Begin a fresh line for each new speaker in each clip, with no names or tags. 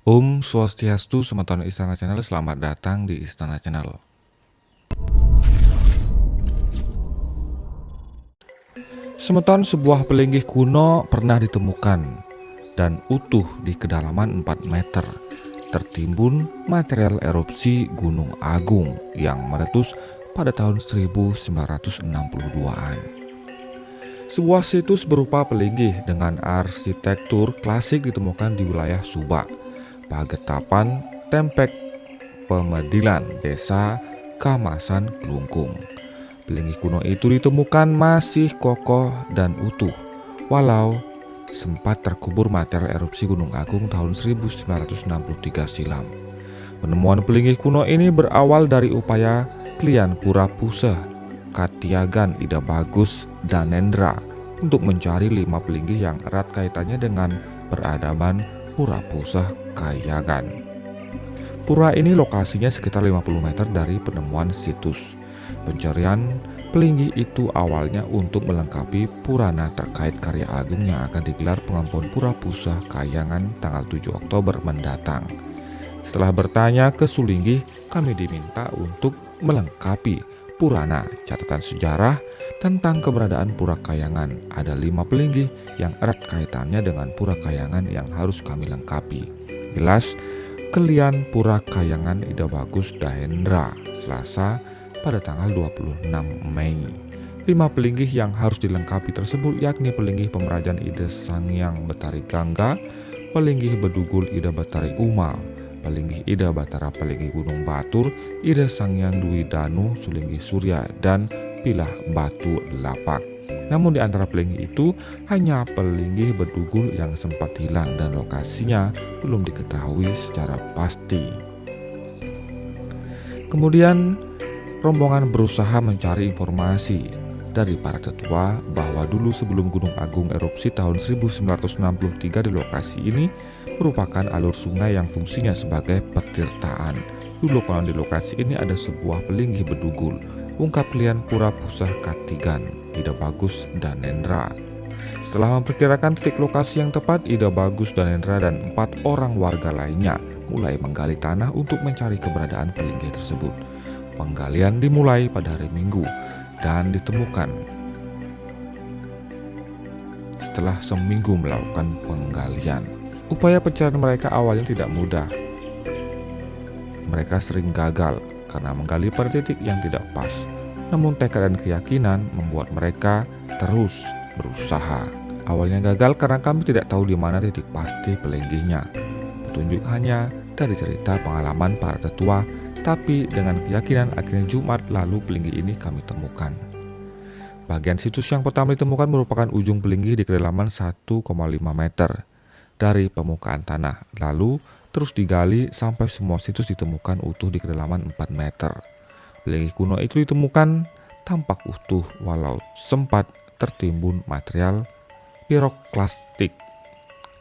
Om Swastiastu, Semeton Istana Channel, selamat datang di Istana Channel. Semeton, sebuah pelinggih kuno pernah ditemukan dan utuh di kedalaman 4 meter, tertimbun material erupsi Gunung Agung yang meletus pada tahun 1962-an. Sebuah situs berupa pelinggih dengan arsitektur klasik ditemukan di wilayah Subak, Pagetapan, Tempek, Pemedilan, Desa Kamasan, Klungkung. Pelinggih kuno itu ditemukan masih kokoh dan utuh, walau sempat terkubur material erupsi Gunung Agung tahun 1963 silam. Penemuan pelinggih kuno ini berawal dari upaya klien Pura Puseh, Katyagan, Ida Bagus, dan Nendra untuk mencari 5 pelinggih yang erat kaitannya dengan peradaban Pura Puseh Kayagan. Pura ini lokasinya sekitar 50 meter dari penemuan situs. Pencarian pelinggih itu awalnya untuk melengkapi purana terkait karya agung yang akan digelar pengampuan Pura Puseh Kayangan tanggal 7 Oktober mendatang. Setelah bertanya ke Sulinggih, kami diminta untuk melengkapi purana catatan sejarah tentang keberadaan Pura Kayangan. Ada 5 pelinggih yang erat kaitannya dengan Pura Kayangan yang harus kami lengkapi. Jelas, klien Pura Kayangan Ida Bagus Dahendra, Selasa pada tanggal 26 Mei. 5 pelinggih yang harus dilengkapi tersebut yakni pelinggih Pemerajan Ida Sangyang Betari Gangga, pelinggih Bedugul Ida Betari Uma, pelinggih Ida Batara pelinggih Gunung Batur, Ida Sangyang Dwi Danu Sulinggih Surya, dan Pilah Batu Lapak. Namun di antara pelinggih itu hanya pelinggih Bedugul yang sempat hilang dan lokasinya belum diketahui secara pasti. Kemudian rombongan berusaha mencari informasi dari para tetua bahwa dulu sebelum Gunung Agung erupsi tahun 1963 di lokasi ini merupakan alur sungai yang fungsinya sebagai petirtaan. Dulu konon di lokasi ini ada sebuah pelinggih Bedugul, ungkap klien Pura Puseh Katigan, Ida Bagus dan Nendra. Setelah memperkirakan titik lokasi yang tepat, Ida Bagus dan Nendra dan 4 orang warga lainnya mulai menggali tanah untuk mencari keberadaan pelinggih tersebut. Penggalian dimulai pada hari Minggu dan ditemukan. Setelah seminggu melakukan penggalian, upaya pencarian mereka awalnya tidak mudah. Mereka sering gagal karena menggali pada titik yang tidak pas. Namun tekad dan keyakinan membuat mereka terus berusaha. Awalnya gagal karena kami tidak tahu di mana titik pasti pelinggihnya. Petunjuk hanya dari cerita pengalaman para tetua, tapi dengan keyakinan akhirnya Jumat lalu pelinggih ini kami temukan. Bagian situs yang pertama ditemukan merupakan ujung pelinggih di kedalaman 1,5 meter dari permukaan tanah. Lalu terus digali sampai semua situs ditemukan utuh di kedalaman 4 meter. Pelinggih kuno itu ditemukan tampak utuh walau sempat tertimbun material piroklastik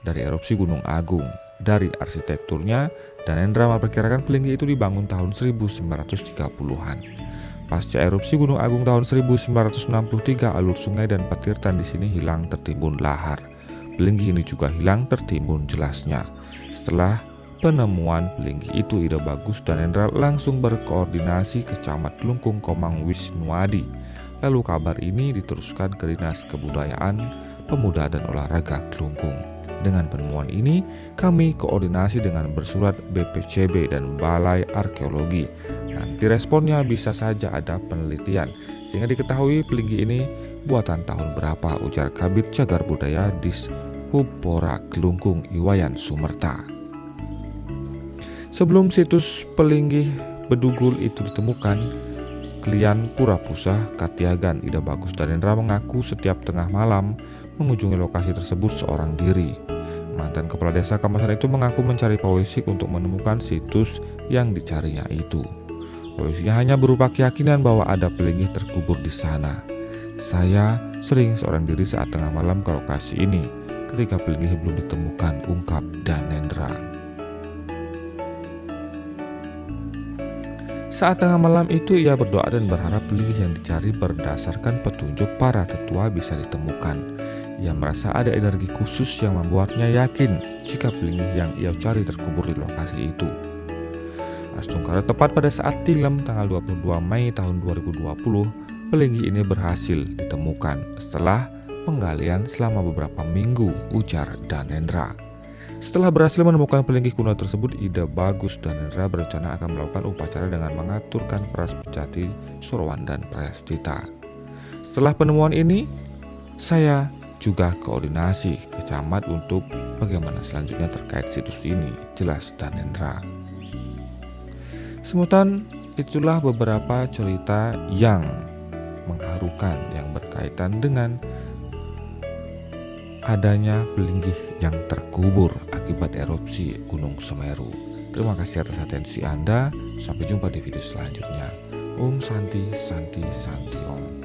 dari erupsi Gunung Agung. Dari arsitekturnya, Danendra memperkirakan pelinggih itu dibangun tahun 1930-an. Pasca erupsi Gunung Agung tahun 1963, alur sungai dan petirtan di sini hilang tertimbun lahar. Pelinggih ini juga hilang tertimbun jelasnya. Setelah penemuan pelinggih itu, Ida Bagus dan Nendra langsung berkoordinasi ke Camat Klungkung Komang Wisnuadi. Lalu kabar ini diteruskan ke Dinas Kebudayaan, Pemuda dan Olahraga Klungkung. Dengan penemuan ini, kami koordinasi dengan bersurat BPCB dan Balai Arkeologi. Nanti responnya bisa saja ada penelitian, sehingga diketahui pelinggih ini buatan tahun berapa, ujar Kabid Cagar Budaya Dishubpora Klungkung Iwayan Sumerta. Sebelum situs pelinggih Bedugul itu ditemukan, klien Pura Puseh Katyagan Ida Bagus dan Nendra mengaku setiap tengah malam mengunjungi lokasi tersebut seorang diri. Mantan kepala desa Kamasan itu mengaku mencari pawesik untuk menemukan situs yang dicarinya itu. Pawesiknya hanya berupa keyakinan bahwa ada pelinggih terkubur di sana. Saya sering seorang diri saat tengah malam ke lokasi ini ketika pelinggih belum ditemukan, ungkap Danendra. Saat tengah malam itu ia berdoa dan berharap pelinggih yang dicari berdasarkan petunjuk para tetua bisa ditemukan. Ia merasa ada energi khusus yang membuatnya yakin jika Pelinggih yang ia cari terkubur di lokasi itu. Astungkara tepat pada saat tilem tanggal 22 Mei tahun 2020, Pelinggih ini berhasil ditemukan setelah penggalian selama beberapa minggu, ujar Danendra. Setelah berhasil menemukan Pelinggih kuno tersebut, Ida Bagus Danendra berencana akan melakukan upacara dengan mengaturkan Praspejati Sorowan dan Prastita. Setelah penemuan ini, saya juga koordinasi ke camat untuk bagaimana selanjutnya terkait situs ini, jelas Danendra. Semutan itulah beberapa cerita yang mengharukan yang berkaitan dengan adanya Pelinggih yang terkubur akibat erupsi Gunung Semeru. Terima kasih atas atensi Anda. Sampai jumpa di video selanjutnya. Om Santi Santi Santi Om.